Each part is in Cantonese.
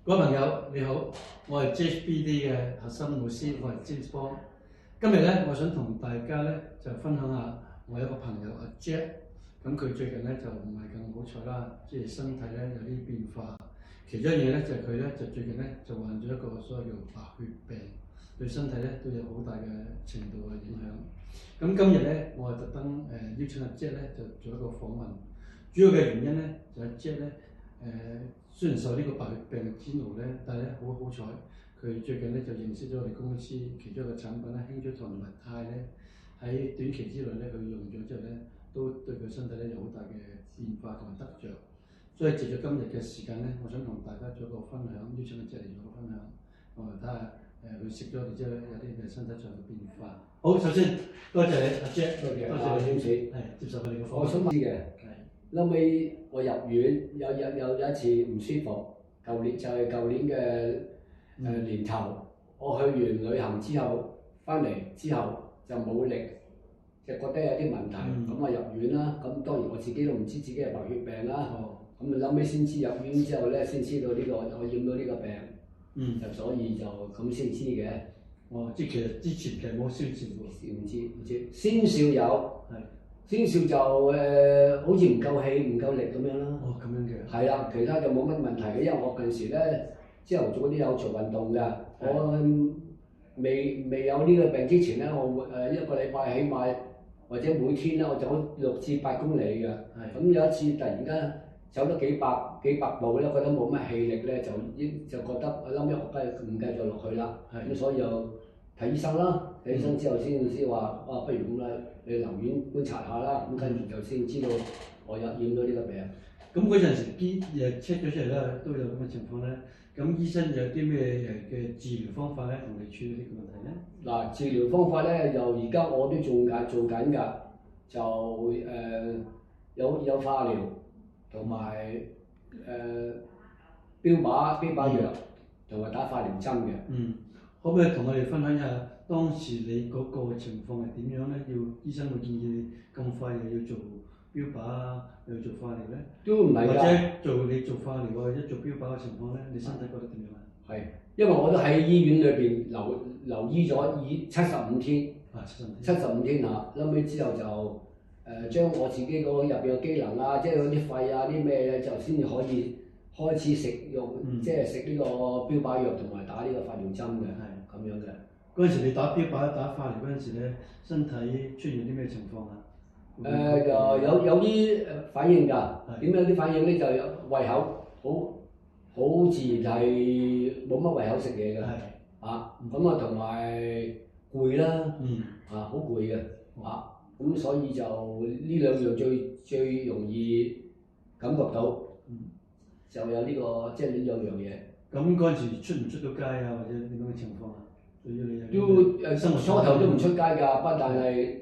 各位朋友你好，我係 JHBD 嘅核心老師，我係 James Bond。今日咧，我想同大家咧就分享下我有一個朋友阿 Jack，咁佢最近咧就唔係咁好彩啦，即係身體咧有啲變化。其中一樣嘢咧就係佢咧就最近咧就患咗一個所謂叫白血病，對身體咧都有好大嘅程度嘅影響。咁今日咧我係特登邀請阿 Jack 咧就做一個訪問，主要嘅原因咧就係 Jack 咧雖然受呢個白血病嘅煎熬咧，但係咧好彩，佢最近咧就認識咗我哋公司其中一個產品咧，興出同埋肽咧，喺短期之內咧佢用咗之後咧，都對佢身體咧有好大嘅變化同埋得着。所以藉著今日嘅時間咧，我想同大家做一個分享，邀請阿 Jack 嚟做個分享，睇下佢食咗你之後咧有啲咩身體上嘅變化。好，首先多謝你阿 Jack， 多謝你接受我哋嘅訪問。我想知嘅。後尾我入院有一次唔舒服，舊年嘅年頭，我去完旅行之後翻嚟之後就冇力，就覺得有啲問題，咁入院啦。咁當然我自己都唔知自己係白血病啦。咁後尾先知入院之後咧，先知道呢個我染到呢個病，就所以就咁先知嘅。即係其實之前其實冇先兆喎。唔知，先兆有。先兆就好似唔夠氣、唔夠力咁樣啦。咁樣嘅。係啦，其他就冇乜問題嘅，因為我近時咧朝頭早啲有做運動㗎。我未有呢個病之前咧，我一個禮拜起碼或者每天咧我走6至8公里㗎。咁有一次突然間走得幾百步咧，覺得冇乜氣力咧，就覺得我諗唔繼續落去啦。咁所以又睇醫生啦。睇醫生之後先話，不如咁啦，你留院觀察下啦。咁跟住就先知道我染到呢個病。咁嗰陣時啲check 咗出嚟咧，都有咁嘅情況咧。咁醫生有啲咩嘅治療方法咧，同你處理呢個問題咧？嗱，治療方法咧，就而家我都做緊㗎，就有化療同埋標靶藥同埋打化療針嘅。可唔可以同我哋分享一下當時你嗰個情況係點樣咧？醫生會建議你咁快又要做標靶啊，又要做化療咧？都唔係㗎。或者你做化療或者做標靶嘅情況咧，你身體覺得點樣啊？係，因為我都喺醫院裏邊留醫咗75天。75天嚇，後尾之後就將我自己嗰個入邊嘅機能啊，即係嗰啲肺啊啲咩咧，就先至可以開始即係食呢個標靶藥同埋打呢個化療針嘅。咁樣嘅。嗰陣時你打標靶打化療嗰陣時咧，身體出現啲咩情況啊？有啲反應㗎。點樣啲反應咧？就有胃口好自然係冇乜胃口食嘢㗎。咁啊同埋攰啦。好攰嘅。咁所以就呢兩樣最容易感覺到，就有呢個即係呢兩樣嘢。咁嗰陣時出唔出到街啊？或者點樣嘅情況啊？都初頭都唔出街㗎，不但係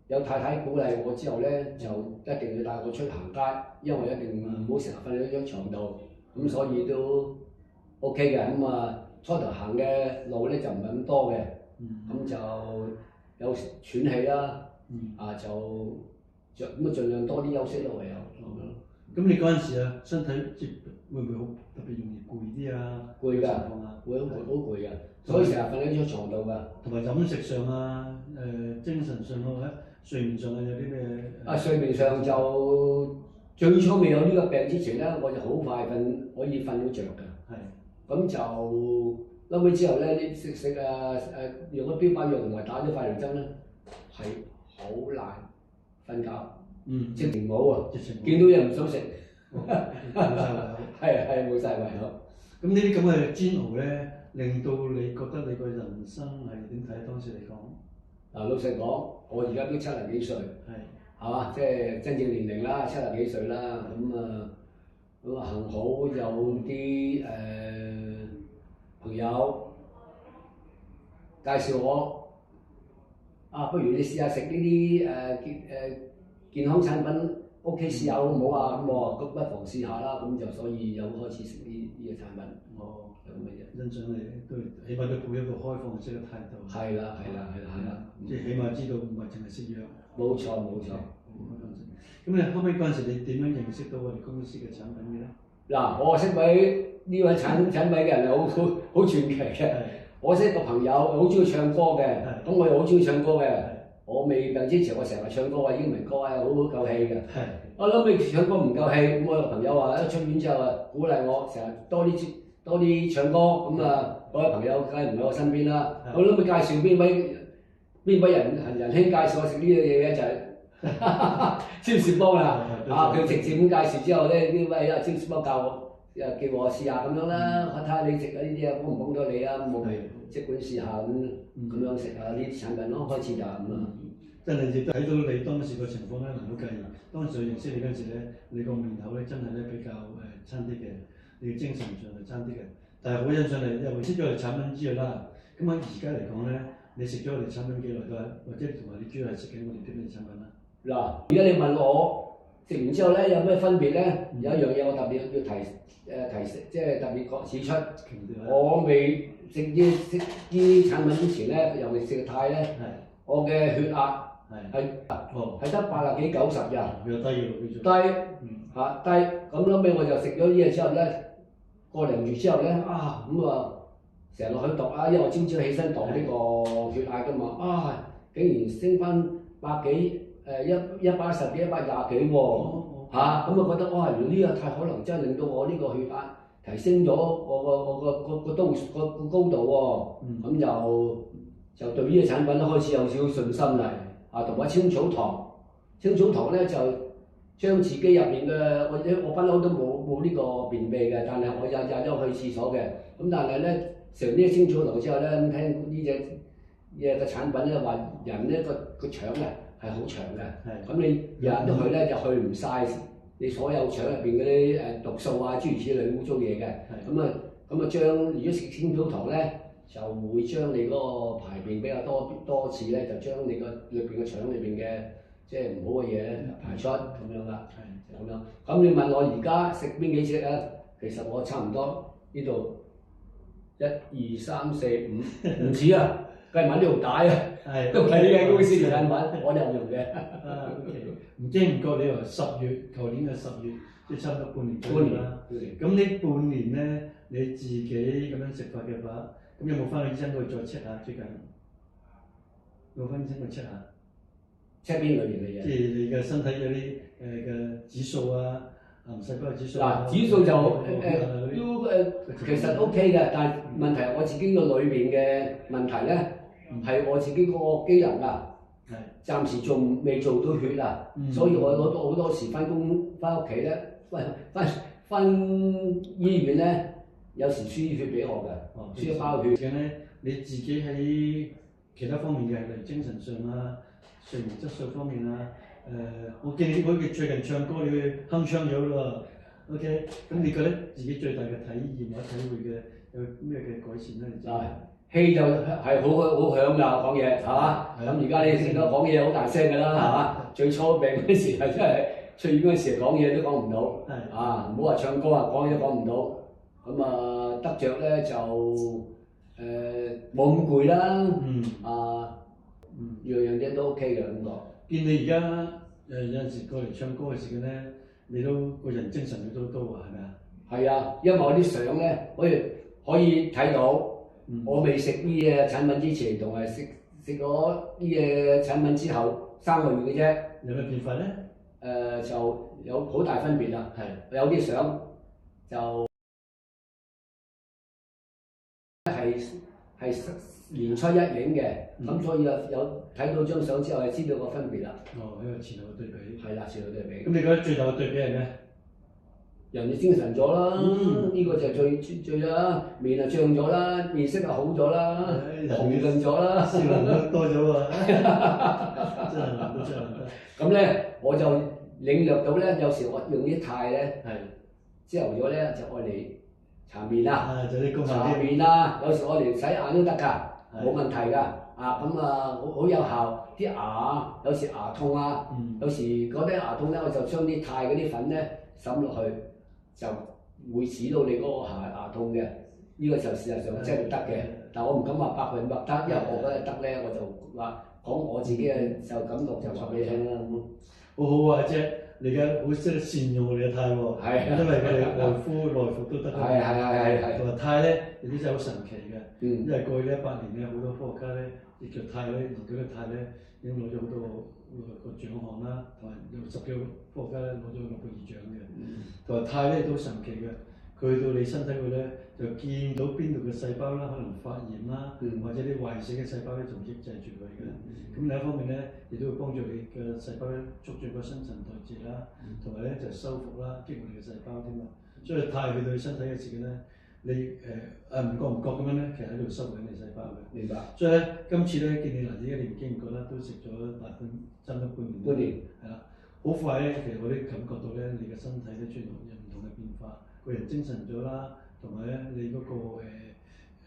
有太太鼓勵我之後咧，就一定要帶我出行街，因為一定唔好成日瞓喺張床度，咁所以都 OK 嘅。咁初頭行嘅路咧就唔係咁多嘅，咁就有喘氣啦，就盡量多啲休息咯，唯有咁樣。咁你嗰陣時啊，身體會唔會好特別容易攰啲啊？攰㗎，會好攰㗎，所以成日瞓喺張床度㗎。同埋飲食上啊，精神上啊，睡眠上啊，有啲咩？睡眠上就最初未有呢個病之前咧，我就好快可以瞓到着㗎。咁就後尾之後咧，你食用咗標靶藥同埋打咗化療針咧，係好難瞓覺。直情冇啊！見到嘢唔想食。係冇晒胃口。咁呢啲咁嘅煎熬咧，令到你覺得你個人生係點睇？當時嚟講，老實講，我而家都70幾歲，係嘛？即係真正年齡啦，70幾歲啦。咁幸好有啲朋友介紹我，不如你試下食呢啲健康產品 OK 試下好唔好啊？咁我話不妨試下啦。咁就所以有開始食呢個產品。就咁嘅啫。欣賞你都起碼都抱一個開放式嘅態度。係啦。即係起碼知道唔係淨係食藥。冇錯。咁你後尾嗰陣時，你點樣認識到我哋公司嘅產品嘅咧？嗱，我識位呢位產品嘅人係好傳奇嘅。我識個朋友好中意唱歌嘅，咁我又好中意唱歌嘅。我未病之前，我成日唱歌啊，英文歌啊，好夠氣嘅。我諗起唱歌唔夠氣，咁我有個朋友話一出院之後啊，鼓勵我成日多啲唱歌，咁啊嗰位朋友梗係唔喺我身邊啦。我諗起介紹邊位仁兄介紹我食呢樣嘢嘅就係詹士邦啦。佢直接咁介紹之後咧，呢位詹士邦教我，叫我試下咁樣啦，睇下你食啊呢啲啊幫唔幫到你啊，我咪即管試下咁樣食下呢啲產品咯，開始就咁啦。真係亦都睇到你當時個情況咧，能夠計。當時我認識你嗰陣時咧，你個面口咧真係咧比較差啲嘅，你嘅精神上係差啲嘅。但係好欣賞你，又識咗我哋產品之外啦。咁喺而家嚟講咧，你食咗我哋產品幾耐都係，或者同埋你主要係食緊我哋啲咩產品啦？嗱，而家你問我食完之後咧有咩分別咧？有一樣嘢我特別要提示，即係特別指出，我未食啲產品之前咧，尤其食泰咧，我嘅血壓係得80幾90嘅，比較低嘅，低咁後尾我就食咗呢嘢之後咧，個零月之後咧成日落去度啊，因為我朝朝起身度呢個血壓㗎嘛，竟然升翻110幾120幾120幾喎。咁啊覺得哇，原來呢個泰可能真係令到我呢個血壓提升咗我個高度喎。咁就對呢個產品咧開始有少少信心嚟。同埋青草糖咧就將自己入邊嘅我不嬲都冇呢個便秘嘅，但係我日日都去廁所嘅。咁但係咧食完呢個青草糖之後咧，咁聽呢隻嘢嘅產品咧話人咧個腸咧係好長嘅，咁你日日都去咧就去唔晒你所有腸入邊嗰啲毒素啊諸如此類污糟嘢嘅。咁啊將如果食青草糖咧，就會將你嗰個排便比較多次咧，就將你個裏邊嘅腸裏邊嘅即係唔好嘅嘢咧排出咁樣啦，咁樣。咁你問我而家食邊幾隻啊？其實我差唔多呢度1、2、3、4、5唔止啊，計埋呢條帶啊，都係呢間公司嘅產品，我都有用嘅。唔經唔覺你話舊年嘅10月，即係差唔多半年左右啦。咁呢半年咧，你自己咁樣食法嘅話，咁有冇翻去醫生嗰度再 check 下最近？有冇翻醫生去 check 下 ？check 邊類型嘅嘢？即係你嘅身體有啲嘅指數啊，癌細胞指數啊。指數就其實 OK 嘅，但係問題係我自己個裏邊嘅問題咧，係我自己個機能啊。暫時仲未做到血啊，所以我好多時翻屋企咧，翻醫院咧，有時輸血俾我嘅，輸一包血嘅咧，你自己喺其他方面嘅，例如精神上啊、睡眠質素方面啊，我見你最近唱歌你鏗鏘咗咯喎 ，OK， 咁你覺得自己最大嘅體驗或者體會嘅有咩嘅改善咧？氣就係好響㗎，講嘢係嘛？咁而家你見到講嘢好大聲㗎啦，係嘛？最初病嗰時係真係出院嗰時講嘢都講唔到，唔好話唱歌啊，講嘢都講唔到。咁得着咧就冇咁攰啦，樣樣嘢都 OK 嘅感覺。見你而家有陣時過嚟唱歌嘅時間咧，你都個人精神都高啊，係咪啊？係啊，因為我啲相咧可以睇到。我未食呢嘢產品之前，同埋食咗呢嘢產品之後3個月嘅啫。有咩變化咧？就有好大分別啦。有啲相就係年初一影嘅，咁所以有睇到張相之後，就知道個分別啦。一個前後嘅對比。係啦，前後對比。咁你覺得最大嘅對比係咩？人就精神咗啦，呢個就最啦，面啊漲咗啦，面色啊好咗啦，紅潤咗啦，笑容都多咗喎，真係難得。咁咧我就領略到咧，有時我用啲肽咧，朝頭早咧就愛嚟搽面啦，搽面啦，有時我嚟洗眼都得㗎，冇問題㗎。好有效，啲牙有時牙痛啊，有時嗰啲牙痛咧，我就將啲肽嗰啲粉咧滲落去。就會使到你嗰個牙痛嘅，呢個就事實上真係得嘅。但我唔敢話100%得，因為我覺得得咧，我就話講我自己嘅就感覺就話俾你聽啦。好好啊，姐，你而家好識得善用我哋嘅肽喎，係因為佢哋外敷內服都得㗎。係。同埋肽咧，有啲真係好神奇嘅，嗯因為過去呢100年咧，好多科學家咧，亦叫肽咧，研究嘅肽咧，已經攞咗好多個獎項啦，同埋有10幾個科學家咧攞咗諾貝爾獎嘅。同埋肽咧都神奇嘅，佢去到你身體度咧，就見到邊度嘅細胞啦，可能發炎啦，或者啲壞死嘅細胞咧，就抑制住佢嘅。咁另一方面咧，亦都會幫助你嘅細胞咧，促進個新陳代謝啦，同埋咧就修復啦，激活你嘅細胞添啊。所以肽去到你身體嘅時間咧，你唔覺唔覺咁樣咧，其實喺度修復緊你細胞嘅。明白。所以咧，今次咧見你嗱，而家年紀唔覺啦，都食咗大半差唔多半年。半年。係啦，好快咧，其實我都感覺到咧，你嘅身體咧出現有唔同嘅變化，個人精神咗啦，同埋咧你嗰個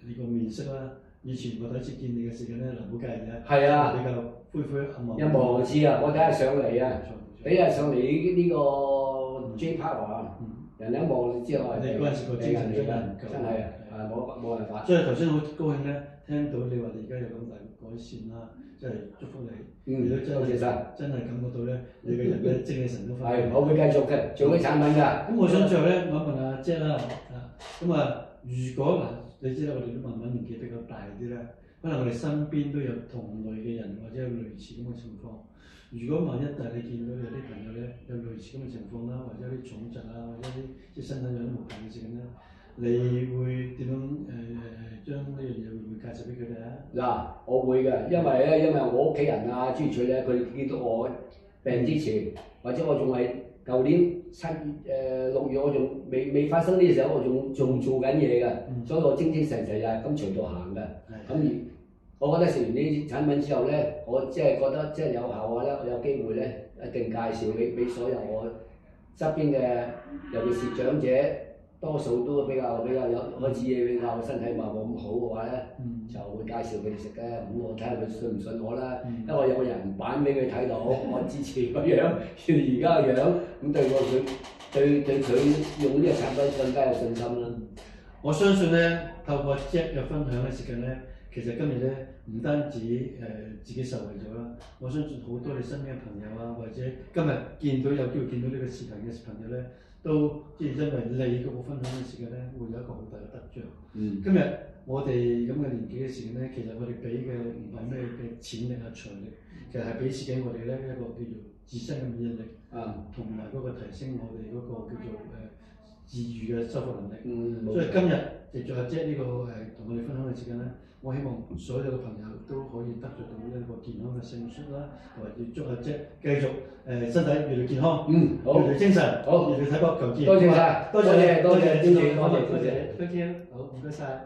你個面色啦。以前我第一次見你嘅時間咧，嗱唔好介意啊。係啊。比較灰灰暗暗。一望就知啊！我第一日上嚟啊，第一日上嚟呢個 J Power 啊，人一望就知我係你嗰陣時個精神真係唔夠。真係啊，冇辦法。所以頭先好高興咧，聽到你話你而家有咁大改善啦，真係祝福你。你都真係真係感覺到咧，你個人咧精氣神都翻。係，我會繼續嘅，做啲產品㗎。咁我想最後咧問一問阿姐啦，咁啊，如果嗱，你知啦，我哋都慢慢年紀比較大啲咧，可能我哋身邊都有同類嘅人或者有類似咁嘅情況。如果萬一但係你見到有啲朋友咧有類似咁嘅情況啦，或者有啲重疾啊，或者啲即係身體有啲毛病嘅時間咧，你會點樣將呢樣嘢會唔會介紹俾佢哋啊？嗱，我會嘅，因為我屋企人啊、諸如此類咧，佢哋見到我病之前，或者我仲係舊年6月，我仲未發生呢啲時候，我仲做緊嘢嘅，所以我精精神神咁隨度行嘅。咁我覺得食完呢啲產品之後咧，我即係覺得即係有效嘅咧，我有機會咧一定介紹俾所有我側邊嘅，尤其是長者，多數都比較有開始比較身體冇咁好嘅話咧，就會介紹佢哋食嘅。咁我睇下佢信唔信我啦，因為我有個人版俾佢睇到，我之前個樣，而家個樣，咁對佢用呢個產品更加有信心啦。我相信咧，透過 Jack 嘅分享嘅時間咧。其實今日咧唔單止自己受惠咗啦，我相信好多你身邊嘅朋友啊，或者今日有機會見到呢個視頻嘅朋友咧，都即係因為你嗰個分享嘅時間咧，會有一個好大嘅得著。今日我哋咁嘅年紀嘅時間咧，其實我哋俾嘅唔係咩嘅錢力啊、財力，其實係俾自己我哋咧一個叫做自身嘅免疫力，同埋嗰個提升我哋嗰個叫做自愈嘅修復能力。所以今日藉住阿姐呢個同我哋分享嘅時間咧，我希望所有嘅朋友都可以得著到一個健康嘅性質啦，同埋要祝阿姐繼續身體越嚟越健康，越嚟越精神，越嚟越體魄強健。多謝晒，多謝，Thank you，好唔該晒。